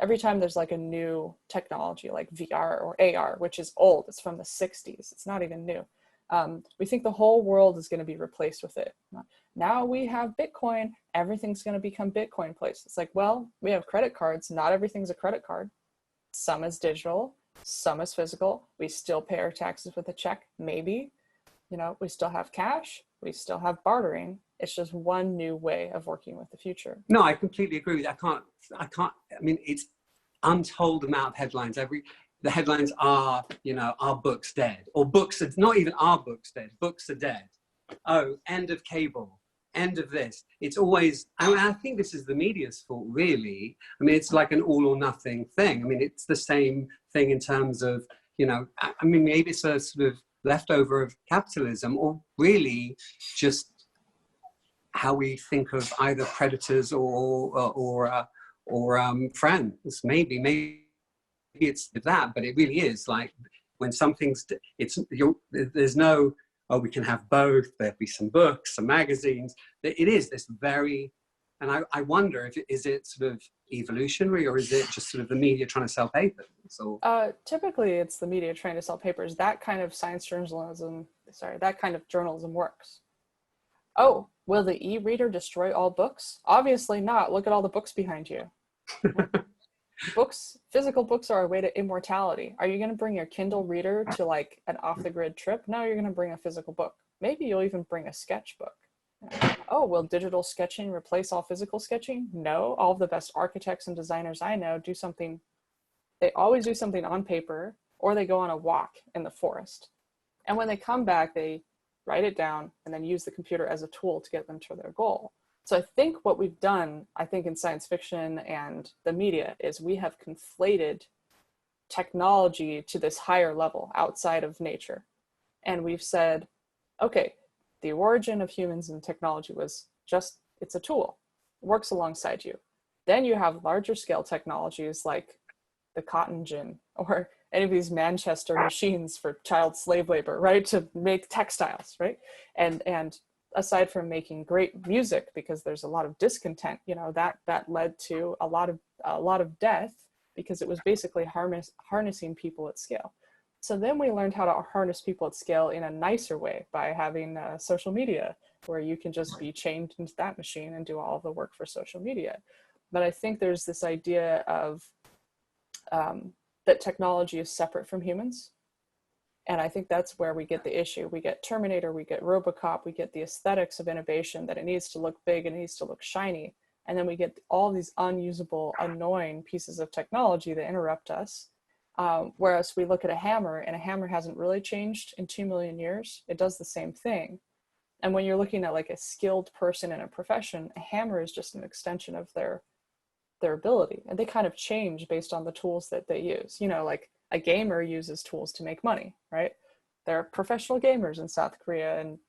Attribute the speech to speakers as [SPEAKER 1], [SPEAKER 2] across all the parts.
[SPEAKER 1] every time there's like a new technology like VR or AR, which is old, it's from the 60s, it's not even new. We think the whole world is going to be replaced with it. Now we have Bitcoin, everything's going to become Bitcoin place. It's like, well, we have credit cards. Not everything's a credit card. Some is digital, some is physical. We still pay our taxes with a check, maybe. You know, we still have cash, we still have bartering. It's just one new way of working with the future.
[SPEAKER 2] No, I completely agree with you. I mean, it's untold amount of headlines. The headlines are, you know, are books dead? Or books, not even are books dead, books are dead. Oh, end of cable, end of this. It's always, I think this is the media's fault, really. I mean, it's like an all or nothing thing. I mean, it's the same thing in terms of, you know, I mean, maybe it's a sort of leftover of capitalism, or really just how we think of either predators or friends. Maybe it's that, but it really is like when something's, there's no, oh, we can have both, there'll be some books, some magazines. It is this very, and I wonder if is it sort of evolutionary, or is it just sort of the media trying to sell papers? Or
[SPEAKER 1] typically it's the media trying to sell papers. That kind of that kind of journalism works. Oh, will the e-reader destroy all books? Obviously not. Look at all the books behind you. Physical books are a way to immortality. Are you going to bring your Kindle reader to like an off-the-grid trip? No, you're going to bring a physical book. Maybe you'll even bring a sketchbook. Oh, will digital sketching replace all physical sketching? No. All of the best architects and designers I know do something. They always do something on paper, or they go on a walk in the forest. And when they come back, they write it down and then use the computer as a tool to get them to their goal. So I think what we've done, I think in science fiction and the media, is we have conflated technology to this higher level outside of nature. And we've said, okay, the origin of humans and technology was just, it's a tool, it works alongside you. Then you have larger scale technologies like the cotton gin or any of these Manchester machines for child slave labor, right? To make textiles, right? And aside from making great music, because there's a lot of discontent, you know, that led to a lot of death, because it was basically harnessing people at scale. So then we learned how to harness people at scale in a nicer way by having social media, where you can just be chained into that machine and do all of the work for social media. But I think there's this idea of that technology is separate from humans. And I think that's where we get the issue. We get Terminator, we get RoboCop, we get the aesthetics of innovation, that it needs to look big and it needs to look shiny. And then we get all these unusable, annoying pieces of technology that interrupt us. Whereas we look at a hammer, and a hammer hasn't really changed in 2 million years. It does the same thing. And when you're looking at like a skilled person in a profession, a hammer is just an extension of their ability. And they kind of change based on the tools that they use. You know, like a gamer uses tools to make money, right? There are professional gamers in South Korea and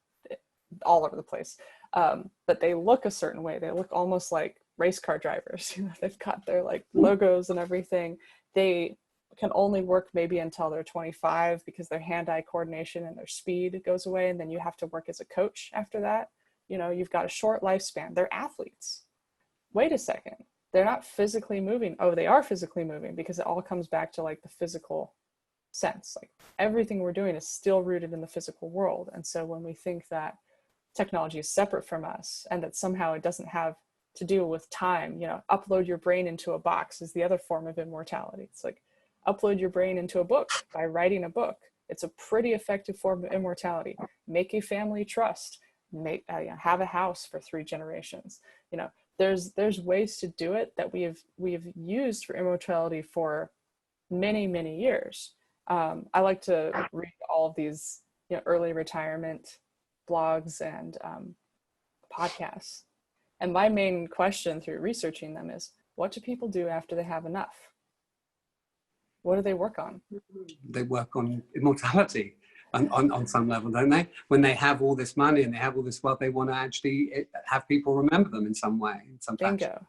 [SPEAKER 1] all over the place. But they look a certain way. They look almost like race car drivers. You know, they've got their like logos and everything. They can only work maybe until they're 25, because their hand-eye coordination and their speed goes away. And then you have to work as a coach after that. You know, you've got a short lifespan. They're athletes. Wait a second. They're not physically moving. Oh, they are physically moving, because it all comes back to like the physical sense. Like everything we're doing is still rooted in the physical world. And so when we think that technology is separate from us, and that somehow it doesn't have to do with time, you know, upload your brain into a box is the other form of immortality. It's like upload your brain into a book by writing a book. It's a pretty effective form of immortality. Make a family trust. Have a house for 3 generations. You know, there's ways to do it that we've used for immortality for many, many years. I like to read all of these, you know, early retirement blogs and podcasts. And my main question through researching them is, what do people do after they have enough? What do they work on?
[SPEAKER 2] They work on immortality on some level, don't they? When they have all this money and they have all this wealth, they want to actually have people remember them in some way, in some fashion.
[SPEAKER 1] Bingo.